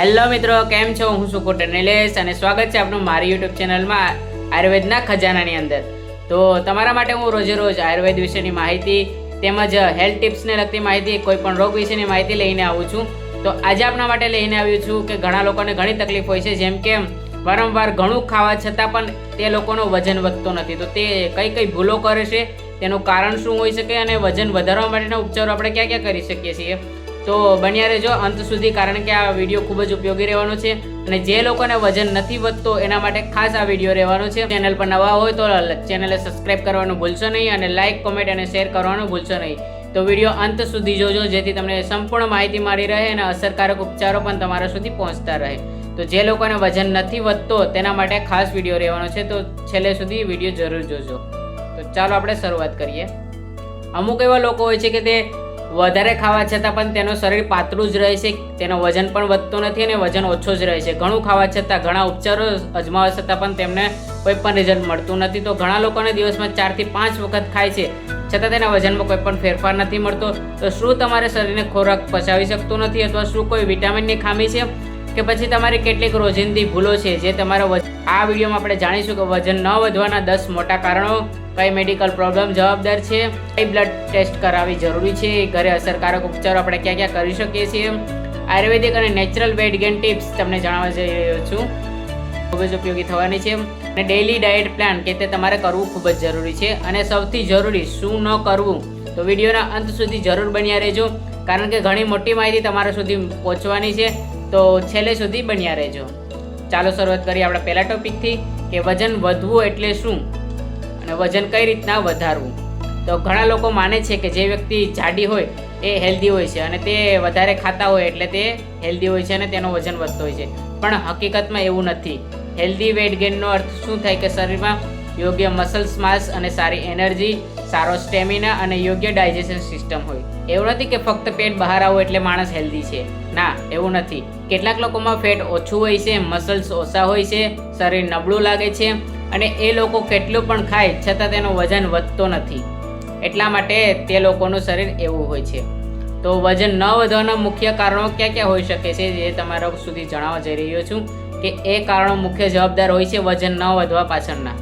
Hello મિત્રો, કેમ છો? હું છું કોટર નિલેશ અને સ્વાગત છે આપનું મારી યુટ્યુબ ચેનલમાં આયુર્વેદના ખજાનાની અંદર. તો તમારા માટે હું રોજે રોજ આયુર્વેદ વિશેની માહિતી તેમજ હેલ્થ ટિપ્સને લગતી માહિતી, કોઈ પણ રોગ વિશેની માહિતી લઈને આવું છું. તો આજે આપણા માટે લઈને આવ્યું છું કે ઘણા લોકોને ઘણી તકલીફ હોય છે, જેમ કે વારંવાર ઘણું ખાવા છતાં પણ તે લોકોનો વજન વધતો નથી. તો તે કઈ ભૂલો કરે છે, તેનું કારણ શું હોઈ શકે અને વજન વધારવા માટેના ઉપચારો આપણે ક્યાં ક્યાં કરી શકીએ છીએ. તો બન્યા રહેજો અંત સુધી, કારણ કે આ વિડીયો ખૂબ જ ઉપયોગી રહેવાનો છે અને જે લોકોને વજન નથી વધતો એના માટે ખાસ આ વિડીયો રહેવાનો છે. ચેનલ પર નવા હોય તો ચેનલને સબસ્ક્રાઇબ કરવાનું ભૂલશો નહીં અને લાઇક, કોમેન્ટ અને શેર કરવાનું ભૂલશો નહીં. તો વિડીયો અંત સુધી જોજો, જેથી તમને સંપૂર્ણ માહિતી મળી રહે અને અસરકારક ઉપચારો પણ તમારા સુધી પહોંચતા રહે. તો જે લોકોને વજન નથી વધતો તેના માટે ખાસ વિડીયો રહેવાનો છે, તો છેલ્લે સુધી વિડીયો જરૂર જોજો. તો ચાલો આપણે શરૂઆત કરીએ. અમુક એવા લોકો હોય છે કે તે વધારે ખાવા છતાં પણ તેનું શરીર પાતળું જ રહે છે, તેનો વજન પણ વધતો નથી અને વજન ઓછો જ રહે છે. ઘણું ખાવા છતાં, ઘણા ઉપચારો અજમાવવા છતાં પણ તેમને કોઈ પણ રિઝલ્ટ મળતું નથી. તો ઘણા લોકોને દિવસમાં 4 થી 5 વખત ખાય છે છતાં તેના વજનમાં કોઈ પણ ફેરફાર નથી મળતો. તો શું તમારે શરીરને ખોરાક પચાવી શકતું નથી, અથવા શું કોઈ વિટામિનની ખામી છે, કે પછી તમારી કેટલીક રોજિંદી ભૂલો છે જે તમારા આ વિડીયોમાં આપણે જાણીશું કે વજન ન વધવાના 10 મોટા કારણો, કઈ મેડિકલ પ્રોબ્લેમ જવાબદાર છે, કઈ બ્લડ ટેસ્ટ કરાવવી જરૂરી છે, ઘરે અસરકારક ઉપચારો આપણે ક્યાં ક્યાં કરી શકીએ છીએ, આયુર્વેદિક અને નેચરલ વેટ ગેઇન ટિપ્સ તમને જણાવવા જઈ રહ્યો છું. ખૂબ જ ઉપયોગી થવાની છે. અને ડેઇલી ડાયટ પ્લાન કે તે તમારે કરવું ખૂબ જ જરૂરી છે. અને સૌથી જરૂરી શું ન કરવું, તો વિડીયોના અંત સુધી જરૂર બન્યા રહેજો, કારણ કે ઘણી મોટી માહિતી તમારા સુધી પહોંચવાની છે. તો છેલ્લે સુધી બન્યા રહેજો. ચાલો શરૂઆત કરીએ આપણા પહેલા ટોપિકથી, કે વજન વધવું એટલે શું અને વજન કઈ રીતના વધારવું. તો ઘણા લોકો માને છે કે જે વ્યક્તિ જાડી હોય એ હેલ્ધી હોય છે અને તે વધારે ખાતા હોય એટલે તે હેલ્ધી હોય છે અને તેનો વજન વધતો હોય છે, પણ હકીકતમાં એવું નથી. હેલ્ધી વેટ ગેઇનનો અર્થ શું થાય કે શરીરમાં યોગ્ય મસલ્સ માસ અને સારી એનર્જી, સારો સ્ટેમિના અને યોગ્ય ડાયજેશન સિસ્ટમ હોય. એવું નથી કે ફક્ત પેટ બહાર આવું એટલે માણસ હેલ્ધી છે. ના, એવું નથી. કેટલાક લોકોમાં ફેટ ઓછું હોય છે, મસલ્સ ઓછા હોય છે, શરીર નબળું લાગે છે અને એ લોકો કેટલું પણ ખાય છતાં તેનું વજન વધતો નથી. એટલા માટે તે લોકોનું શરીર એવું હોય છે. તો વજન ન વધવાના મુખ્ય કારણો ક્યાં ક્યાં હોઈ શકે છે, જે તમારા સુધી જણાવવા જઈ રહ્યો છું કે એ કારણો મુખ્ય જવાબદાર હોય છે વજન ન વધવા પાછળના.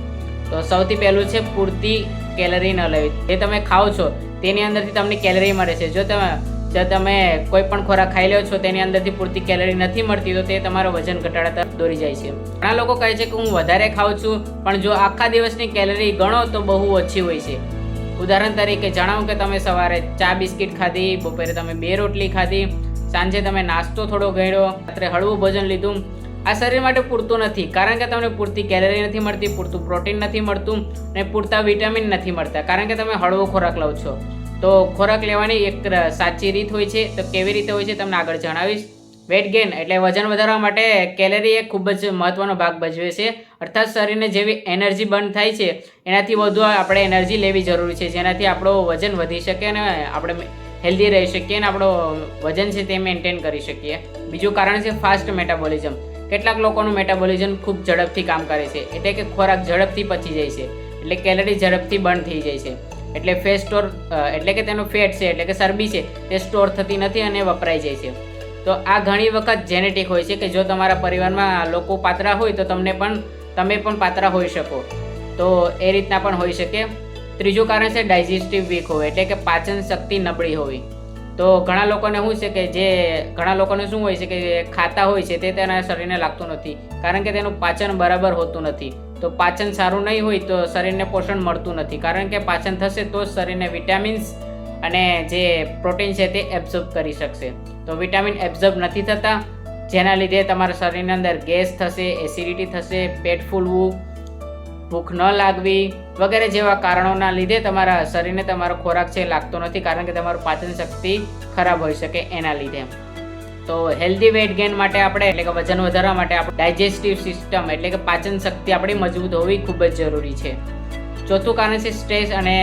તો સૌથી પહેલું છે પૂરતી કેલરી ન લેવી. જે તમે ખાઓ છો તેની અંદરથી તમને કેલરી મળે છે. જો તમે કોઈ પણ ખોરાક ખાઈ લો છો તેની અંદરથી પૂરતી કેલરી નથી મળતી, તો તે તમારો વજન ઘટાડા તરફ દોરી જાય છે. ઘણા લોકો કહે છે કે હું વધારે ખાઉં છું, પણ જો આખા દિવસની કેલરી ગણો તો બહુ ઓછી હોય છે. ઉદાહરણ તરીકે જણાવું કે તમે સવારે ચા બિસ્કિટ ખાધી, બપોરે તમે 2 રોટલી ખાધી, સાંજે તમે નાસ્તો થોડો કર્યો, રાત્રે હળવું ભોજન લીધું. આ શરીર માટે પૂરતું નથી, કારણ કે તમને પૂરતી કેલરી નથી મળતી, પૂરતું પ્રોટીન નથી મળતું અને પૂરતા વિટામિન નથી મળતા, કારણ કે તમે હળવો ખોરાક લો છો. તો ખોરાક લેવાની એક સાચી રીત હોય છે. તો કેવી રીતે હોય છે તમને આગળ જણાવીશ. વેટ ગેઇન એટલે વજન વધારવા માટે કેલરી એ ખૂબ જ મહત્વનો ભાગ ભજવે છે. અર્થાત શરીરને જેવી એનર્જી બર્ન થાય છે એનાથી વધુ આપણે એનર્જી લેવી જરૂરી છે, જેનાથી આપણું વજન વધી શકે અને આપણે હેલ્ધી રહી શકીએ અને આપણો વજન છે તે મેન્ટેન કરી શકીએ. બીજું કારણ છે ફાસ્ટ મેટાબોલિઝમ. કેટલાક લોકોનું મેટાબોલિઝમ ખૂબ ઝડપથી કામ કરે છે, એટલે કે ખોરાક ઝડપથી પચી જાય છે, એટલે કેલરી ઝડપથી બર્ન થઈ જાય છે. એટલે ફેટ સ્ટોર એટલે કે તેનો ફેટ છે એટલે કે ચરબી છે તે સ્ટોર થતી નથી અને વપરાઈ જાય છે. તો આ ઘણી વખત જેનેટિક હોય છે, કે જો તમારા પરિવારમાં લોકો પાતળા હોય તો તમે પણ પાતળા હોઈ શકો. તો એ રીતના પણ હોઈ શકે. ત્રીજું કારણ છે ડાયજેસ્ટિવ વીક હોવી, એટલે કે પાચન શક્તિ નબળી હોવી. તો ઘણા લોકોને ઘણા લોકોને શું હોય છે કે ખાતા હોય છે તે તેના શરીરને લાગતું નથી, કારણ કે તેનું પાચન બરાબર હોતું નથી. તો પાચન સારું નહીં હોય તો શરીરને પોષણ મળતું નથી, કારણ કે પાચન થશે તો શરીરને વિટામિન્સ અને જે પ્રોટીન છે તે એબ્ઝોર્બ કરી શકશે. તો વિટામિન એબ્ઝોર્બ નથી થતા, જેના લીધે તમારા શરીરની અંદર ગેસ થશે, એસિડિટી થશે, પેટ ફૂલવું, ભૂખ ન લાગવી વગેરે જેવા કારણોના લીધે તમારા શરીરને તમારો ખોરાક છે લાગતો નથી, કારણ કે તમારું પાચન શક્તિ ખરાબ હોઈ શકે એના લીધે. તો હેલ્ધી વેટ ગેઇન માટે આપણે એટલે કે વજન વધારવા માટે આપણે ડાયજેસ્ટિવ સિસ્ટમ એટલે કે પાચન શક્તિ આપણી મજબૂત હોવી ખૂબ જ જરૂરી છે. ચોથું કારણ છે સ્ટ્રેસ અને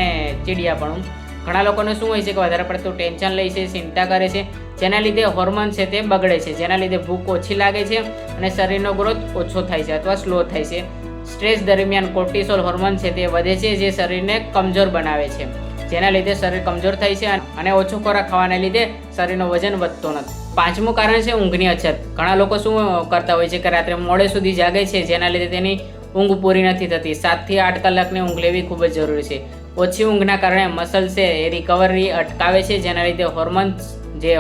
ચીડિયાપણું. ઘણા લોકોને શું હોય છે કે વધારે પડતું ટેન્શન લે છે, ચિંતા કરે છે, જેના લીધે હોર્મોન છે તે બગડે છે, જેના લીધે ભૂખ ઓછી લાગે છે અને શરીરનો ગ્રોથ ઓછો થાય છે અથવા સ્લો થાય છે. સ્ટ્રેસ દરમિયાન કોર્ટિસોલ હોર્મોન છે તે વધે છે, જે શરીરને કમજોર બનાવે છે, જેના લીધે શરીર કમજોર થાય છે અને ઓછો ખોરાક ખાવાના લીધે શરીરનું વજન વધતું નથી. પાંચમું કારણ છે ઊંઘની અછત. ઘણા લોકો શું કરતા હોય છે કે રાત્રે મોડે સુધી જાગે છે, જેના લીધે તેની ઊંઘ પૂરી નથી થતી. 7 થી 8 કલાકની ઊંઘ લેવી ખૂબ જ જરૂરી છે. ઓછી ઊંઘના કારણે મસલ છે એ રિકવરી અટકાવે છે, જેના લીધે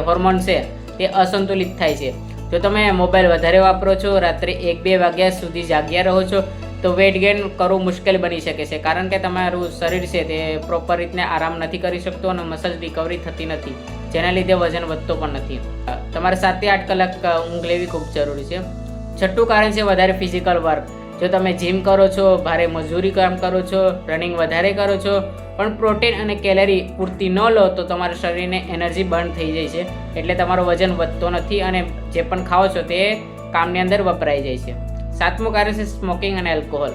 હોર્મોન છે તે અસંતુલિત થાય છે. જો તમે મોબાઈલ વધારે વાપરો છો, રાત્રે 1-2 વાગ્યા સુધી જાગ્યા રહો છો, તો વેટ ગેઇન કરવું મુશ્કેલ બની શકે છે, કારણ કે તમારું શરીર છે તે પ્રોપર રીતને આરામ નથી કરી શકતું અને મસલ રિકવરી થતી નથી, જેના લીધે વજન વધતો પણ નથી. તમારે 7 થી 8 કલાક ઊંઘ લેવી ખૂબ જરૂરી છે. છઠ્ઠું કારણ છે વધારે ફિઝિકલ વર્ક. જો તમે જીમ કરો છો, ભારે મજૂરી કામ કરો છો, રનિંગ વધારે કરો છો, પણ પ્રોટીન અને કેલરી પૂરતી ન લો તો તમારા શરીરને એનર્જી બર્ન થઈ જાય છે, એટલે તમારો વજન વધતો નથી અને જે પણ ખાઓ છો તે કામની અંદર વપરાઈ જાય છે. સાતમું કારણ છે સ્મોકિંગ અને આલ્કોહોલ.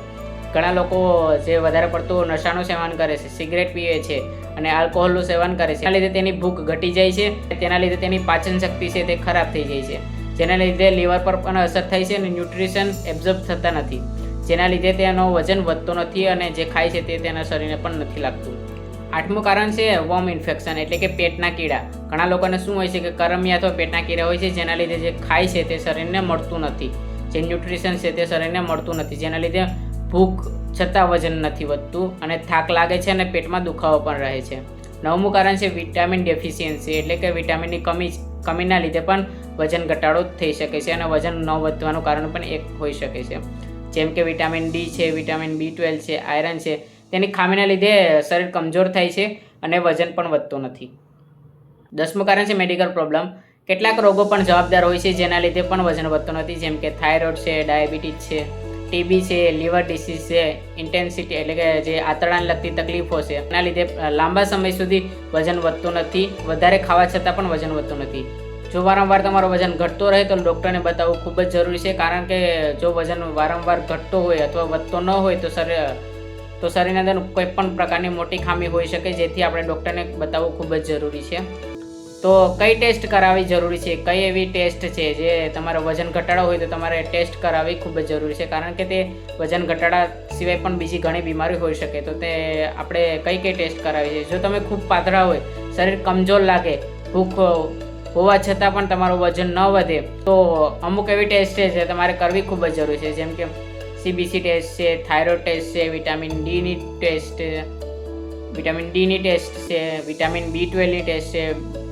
ઘણા લોકો જે વધારે પડતું નશાનું સેવન કરે છે, સિગરેટ પીવે છે અને આલ્કોહોલનું સેવન કરે છે, તેના લીધે તેની ભૂખ ઘટી જાય છે, તેના લીધે તેની પાચન શક્તિ છે તે ખરાબ થઈ જાય છે, જેના લીધે લીવર પર પણ અસર થાય છે અને ન્યુટ્રિશન એબ્ઝોર્બ થતા નથી, જેના લીધે તેનો વજન વધતો નથી અને જે ખાય છે તે તેના શરીરને પણ નથી લાગતું. આઠમું કારણ છે વોર્મ ઇન્ફેક્શન એટલે કે પેટના કીડા. ઘણા લોકોને શું હોય છે કે કરમિયા અથવા પેટના કીડા હોય છે, જેના લીધે જે ખાય છે તે શરીરને મળતું નથી, જે ન્યુટ્રિશન છે તે શરીરને મળતું નથી, જેના લીધે ભૂખ છતાં વજન નથી વધતું અને થાક લાગે છે અને પેટમાં દુખાવો પણ રહે છે. નવમું કારણ છે વિટામિન ડેફિશિયન્સી એટલે કે વિટામિનની કમીના લીધે પણ વજન ઘટાડો થઈ શકે છે અને વજન ન વધવાનું કારણ પણ એક હોઈ શકે છે, જેમ કે વિટામિન ડી છે, વિટામિન B12 છે, આયરન છે, તેની ખામીના લીધે શરીર કમજોર થાય છે અને વજન પણ વધતું નથી. 10મું કારણ છે મેડિકલ પ્રોબ્લેમ. કેટલાક રોગો પણ જવાબદાર હોય છે જેના લીધે પણ વજન વધતું નથી, જેમ કે થાઇરોઇડ છે, ડાયાબિટીસ છે, ટીબી છે, લીવર ડિસીઝ છે, ઇન્ટેન્સિટી એટલે કે જે આંતરડાને લગતી તકલીફો છે, એના લીધે લાંબા સમય સુધી વજન વધતું નથી. વધારે ખાવા છતાં પણ વજન વધતું નથી. જો વારંવાર તમારો વજન ઘટતો રહે તો ડૉક્ટરને બતાવવું ખૂબ જ જરૂરી છે, કારણ કે જો વજન વારંવાર ઘટતો હોય અથવા વધતો ન હોય તો શરીરની અંદર કોઈ પણ પ્રકારની મોટી ખામી હોઈ શકે, જેથી આપણે ડૉક્ટરને બતાવવું ખૂબ જ જરૂરી છે. તો કઈ ટેસ્ટ કરાવવી જરૂરી છે, કઈ એવી ટેસ્ટ છે જે તમારો વજન ઘટાડો હોય તો તમારે ટેસ્ટ કરાવવી ખૂબ જ જરૂરી છે, કારણ કે તે વજન ઘટાડા સિવાય પણ બીજી ઘણી બીમારી હોઈ શકે, તો તે આપણે કઈ ટેસ્ટ કરાવી છે. જો તમે ખૂબ પાતળા હોય, શરીર કમજોર લાગે, ભૂખ હોવા છતાં પણ તમારું વજન ન વધે, તો અમુક એવી ટેસ્ટ છે જે તમારે કરવી ખૂબ જ જરૂરી છે, જેમ કે CBC ટેસ્ટ છે, થાઇરોઇડ ટેસ્ટ છે, વિટામિન ડીની ટેસ્ટ છે, વિટામિન B12ની ટેસ્ટ છે,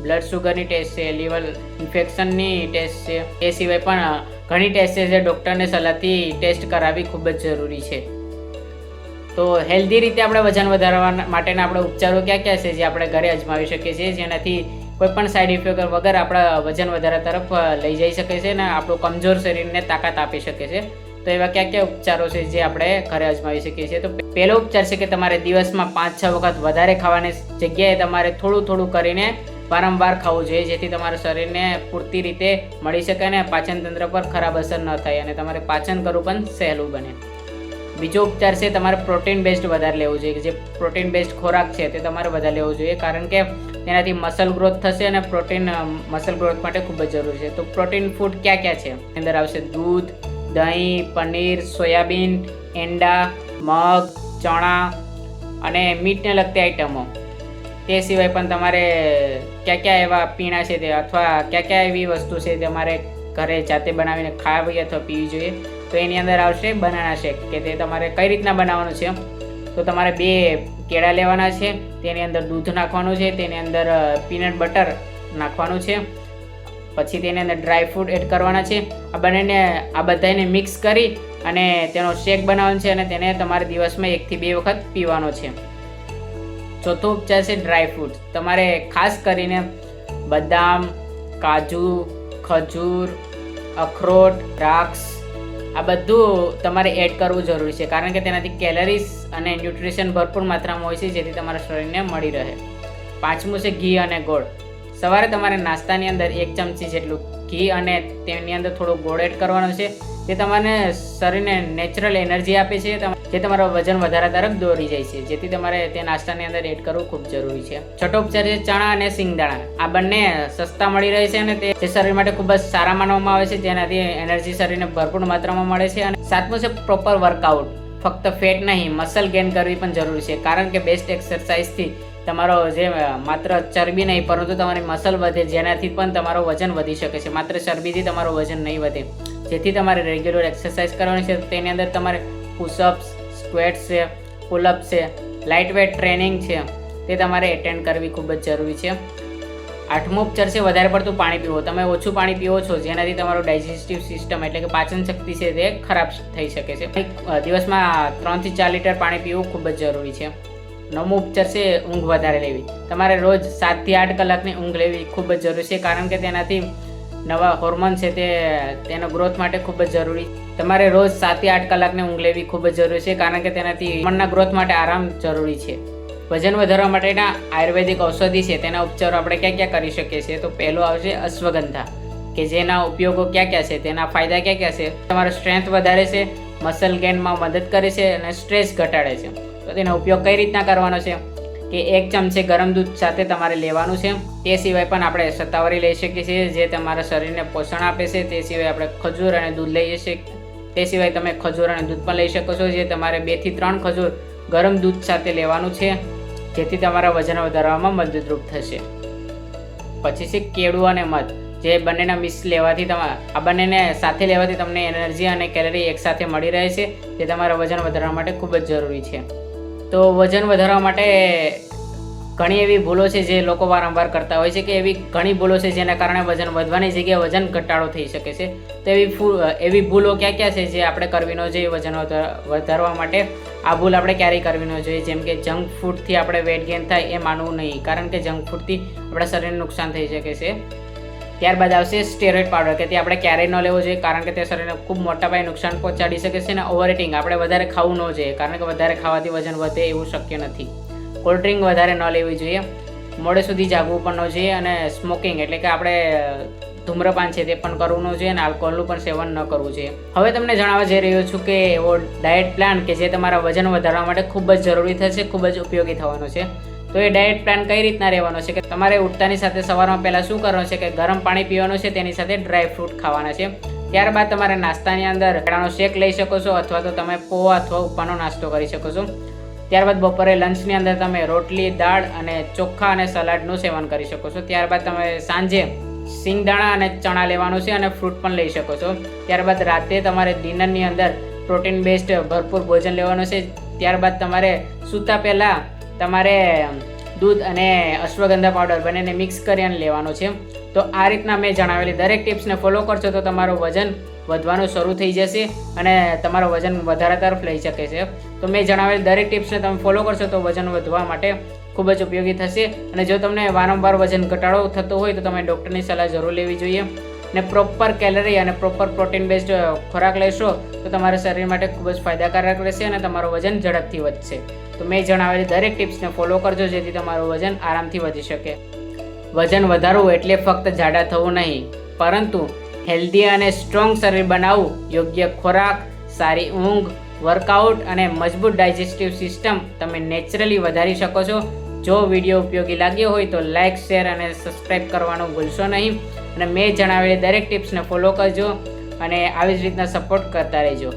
બ્લડ સુગરની ટેસ્ટ છે, લીવર ઇન્ફેક્શનની ટેસ્ટ છે. એ સિવાય પણ ઘણી ટેસ્ટ છે જે ડૉક્ટરની સલાહથી ટેસ્ટ કરાવવી ખૂબ જ જરૂરી છે. તો હેલ્ધી રીતે આપણે વજન વધારવા માટેના આપણે ઉપચારો ક્યાં ક્યાં છે જે આપણે ઘરે અજમાવી શકીએ છીએ, જેનાથી કોઈ પણ સાઈડ ઇફેક્ટ વગર આપણા વજન વધારા તરફ લઈ જઈ શકે છે અને આપણું કમજોર શરીરને તાકાત આપી શકે છે. તો એવા ક્યાં ઉપચારો છે જે આપણે ઘરે અજમાવી શકીએ છીએ. તો પહેલો ઉપચાર છે કે તમારે દિવસમાં 5-6 વખત વધારે ખાવાની જગ્યાએ તમારે થોડું થોડું કરીને વારંવાર ખાવું જોઈએ, જેથી તમારા શરીરને પૂરતી રીતે મળી શકે અને પાચન તંત્ર પર ખરાબ અસર ન થાય અને તમારે પાચન કરવું પણ સહેલું બને. બીજો ઉપચાર છે તમારે પ્રોટીન બેઝડ વધારે લેવું જોઈએ. જે પ્રોટીન બેઝડ ખોરાક છે તે તમારે વધારે લેવો જોઈએ, કારણ કે તેનાથી મસલ ગ્રોથ થશે અને પ્રોટીન મસલ ગ્રોથ માટે ખૂબ જ જરૂરી છે. તો પ્રોટીન ફૂડ ક્યાં ક્યાં છે? અંદર આવશે દૂધ, દહીં, પનીર, સોયાબીન, એંડા, મગ, ચણા અને મીટને લગતી આઈટમો. તે સિવાય પણ તમારે ક્યાં એવા પીણા છે તે અથવા ક્યાં એવી વસ્તુ છે તમારે ઘરે જાતે બનાવીને ખાવી અથવા પીવી જોઈએ. તો એની અંદર આવશે બનાના શેક, કે તે તમારે કઈ રીતના બનાવવાનું છે. તો તમારે 2 કેળા લેવાના છે, તેની અંદર દૂધ નાખવાનું છે, તેની અંદર પીનટ બટર નાખવાનું છે, પછી તેની અંદર ડ્રાય ફ્રૂટ એડ કરવાના છે. આ બધાને મિક્સ કરી અને તેનો શેક બનાવવાનો છે અને તેને તમારે દિવસમાં 1 થી 2 વખત પીવાનો છે. ચોથો ઉપચાર છે ડ્રાય ફ્રૂટ. તમારે ખાસ કરીને બદામ, કાજુ, ખજૂર, અખરોટ, દ્રાક્ષ આ બધું તમારે એડ કરવું જરૂરી છે, કારણ કે તેનાથી કેલરીઝ અને ન્યુટ્રિશન ભરપૂર માત્રામાં હોય છે, જેથી તમારા શરીરને મળી રહે. 5મું છે ઘી અને ગોળ. સવારે તમારે નાસ્તાની અંદર 1 ચમચી જેટલું ઘી અને તેની અંદર થોડો ગોળ એડ કરવાનો છે. તે તમારે શરીરને નેચરલ એનર્જી આપે છે, જે તમારો વજન વધારા તરફ દોરી જાય છે, જેથી તમારે તે નાસ્તાની અંદર એડ કરવું ખૂબ જરૂરી છે. છઠ્ઠો ઉપચાર છે ચણા અને સિંગદાણા. આ બંને સસ્તા મળી રહે છે અને તે શરીર માટે ખૂબ જ સારા માનવામાં આવે છે, જેનાથી એનર્જી શરીરને ભરપૂર માત્રામાં મળે છે. અને 7મું છે પ્રોપર વર્કઆઉટ. ફક્ત ફેટ નહીં, મસલ ગેઇન કરવી પણ જરૂરી છે, કારણ કે બેસ્ટ એક્સરસાઇઝથી તમારો જે માત્ર ચરબી નહીં પરંતુ તમારી મસલ વધે, જેનાથી પણ તમારો વજન વધી શકે છે. માત્ર ચરબીથી તમારું વજન નહીં વધે. જેથી તમારે રેગ્યુલર એક્સરસાઇઝ કરવાની છે. તેની અંદર તમારે પુશઅપ્સ, સ્ક્વેટ્સ છે, પુલઅપ્સ છે, લાઇટ વેટ ટ્રેનિંગ છે, તે તમારે એટેન્ડ કરવી ખૂબ જ જરૂરી છે. 8મો ઉપચાર છે વધારે પડતું પાણી પીવો. તમે ઓછું પાણી પીવો છો જેનાથી તમારું ડાયજેસ્ટિવ સિસ્ટમ એટલે કે પાચન શક્તિ છે તે ખરાબ થઈ શકે છે. દિવસમાં 3 થી 4 લીટર પાણી પીવું ખૂબ જ જરૂરી છે. 9મો ઉપચાર છે ઊંઘ વધારે લેવી. તમારે રોજ 7 થી 8 કલાકની ઊંઘ લેવી ખૂબ જ જરૂરી છે, કારણ કે તેનાથી નવા હોર્મોન છે તેનો ગ્રોથ માટે ખૂબ જ જરૂરી. તમારે રોજ 7 થી 8 કલાકની ઊંઘ લેવી ખૂબ જ જરૂરી છે, કારણ કે તેનાથી હોર્મોનના ગ્રોથ માટે આરામ જરૂરી છે. વજન વધારવા માટેના આયુર્વેદિક ઔષધિ છે તેના ઉપચારો આપણે ક્યાં ક્યાં કરી શકીએ છીએ? તો પહેલો આવશે અશ્વગંધા, કે જેના ઉપયોગો ક્યાં ક્યાં છે, તેના ફાયદા ક્યાં ક્યાં છે? તમારો સ્ટ્રેન્થ વધારે છે, મસલ ગેઇનમાં મદદ કરે છે અને સ્ટ્રેસ ઘટાડે છે. તો તેનો ઉપયોગ કઈ રીતના કરવાનો છે કે 1 ચમચી ગરમ દૂધ સાથે તમારે લેવાનું છે. તે સિવાય પણ આપણે શતાવરી લઈ શકીએ છીએ જે તમારા શરીરને પોષણ આપે છે. તે સિવાય આપણે ખજૂર અને દૂધ લઈએ છીએ. તે સિવાય તમે ખજૂર અને દૂધ પણ લઈ શકો છો, જે તમારે 2 થી 3 ખજૂર ગરમ દૂધ સાથે લેવાનું છે, જેથી તમારા વજન વધારવામાં મદદરૂપ થશે. પછી છે કેળું અને મધ, જે બંનેના મિક્સ લેવાથી આ બંનેને સાથે લેવાથી તમને એનર્જી અને કેલરી એકસાથે મળી રહે છે, જે તમારા વજન વધારવા માટે ખૂબ જ જરૂરી છે. તો વજન વધારવા માટે ઘણી એવી ભૂલો છે જે લોકો વારંવાર કરતા હોય છે, કે એવી ઘણી ભૂલો છે જેના કારણે વજન વધવાની જગ્યાએ વજન ઘટાડો થઈ શકે છે. તો એવી ભૂલો ક્યાં ક્યાં છે જે આપણે કરવી ન જોઈએ વજન વધારવા માટે? આ ભૂલ આપણે ક્યારેય કરવી ન જોઈએ. જેમ કે જંક ફૂડથી આપણે વેટ ગેઇન થાય એ માનવું નહીં, કારણ કે જંક ફૂડથી આપણા શરીરને નુકસાન થઈ શકે છે. ત્યારબાદ આવશે સ્ટેરોઇડ પાવડર, કે તે આપણે ક્યારેય ન લેવો જોઈએ, કારણ કે તે શરીરને ખૂબ મોટા પાયે નુકસાન પહોંચાડી શકે છે. અને ઓવર ઇટિંગ, આપણે વધારે ખાવું ન જોઈએ, કારણ કે વધારે ખાવાથી વજન વધે એવું શક્ય નથી. કોલ્ડ ડ્રિંક વધારે ન લેવી જોઈએ, મોડે સુધી જાગવું પણ ન જોઈએ, અને સ્મોકિંગ એટલે કે આપણે ધૂમ્રપાન છે તે પણ કરવું ન જોઈએ, અને આલ્કોહોલનું પણ સેવન ન કરવું જોઈએ. હવે તમને જણાવવા જઈ રહ્યો છું કે એવો ડાયટ પ્લાન કે જે તમારા વજન વધારવા માટે ખૂબ જ જરૂરી થશે, ખૂબ જ ઉપયોગી થવાનો છે. તો એ ડાયટ પ્લાન કઈ રીતના રહેવાનો છે કે તમારે ઉઠતાની સાથે સવારમાં પહેલાં શું કરવાનું છે કે ગરમ પાણી પીવાનું છે, તેની સાથે ડ્રાય ફ્રૂટ ખાવાના છે. ત્યારબાદ તમારે નાસ્તાની અંદર કેળાનો શેક લઈ શકો છો, અથવા તો તમે પૌવા અથવા ઉપમાનો નાસ્તો કરી શકો છો. ત્યારબાદ બપોરે લંચની અંદર તમે રોટલી, દાળ અને ચોખા અને સલાડનું સેવન કરી શકો છો. ત્યારબાદ તમે સાંજે સિંગદાણા અને ચણા લેવાનું છે, અને ફ્રૂટ પણ લઈ શકો છો. ત્યારબાદ રાતે તમારે ડિનરની અંદર પ્રોટીન બેઝડ ભરપૂર ભોજન લેવાનું છે. ત્યારબાદ તમારે સૂતા પહેલાં તમારે દૂધ અને અશ્વગંધા પાવડર બંનેને મિક્સ કરી અને લેવાનો છે. તો આ રીતના મેં જણાવેલી દરેક ટિપ્સને ફોલો કરશો તો તમારું વજન વધવાનું શરૂ થઈ જશે અને તમારું વજન વધારા તરફ લઈ શકે છે. તો મેં જણાવેલી દરેક ટિપ્સને તમે ફોલો કરશો તો વજન વધવા માટે ખૂબ જ ઉપયોગી થશે. અને જો તમને વારંવાર વજન ઘટાડો થતો હોય તો તમે ડૉક્ટરની સલાહ જરૂર લેવી જોઈએ. ને પ્રોપર કેલરી અને પ્રોપર પ્રોટીન બેઝડ ખોરાક લેશો તો તમારા શરીર માટે ખૂબ જ ફાયદાકારક રહેશે અને તમારું વજન ઝડપથી વધશે. તો મેં જણાવેલી દરેક ટિપ્સને ફોલો કરજો, જેથી તમારું વજન આરામથી વધી શકે. વજન વધારવું એટલે ફક્ત જાડા થવું નહીં, પરંતુ હેલ્ધી અને સ્ટ્રોંગ શરીર બનાવવું. યોગ્ય ખોરાક, સારી ઊંઘ, વર્કઆઉટ અને મજબૂત ડાયજેસ્ટિવ સિસ્ટમ તમે નેચરલી વધારી શકો છો. જો વિડીયો ઉપયોગી લાગ્યો હોય તો લાઇક, શેર અને સબસ્ક્રાઈબ કરવાનું ભૂલશો નહીં. અને મેં જણાવેલી દરેક ટિપ્સને ફોલો કરજો અને આવી જ રીતના સપોર્ટ કરતા રહેજો.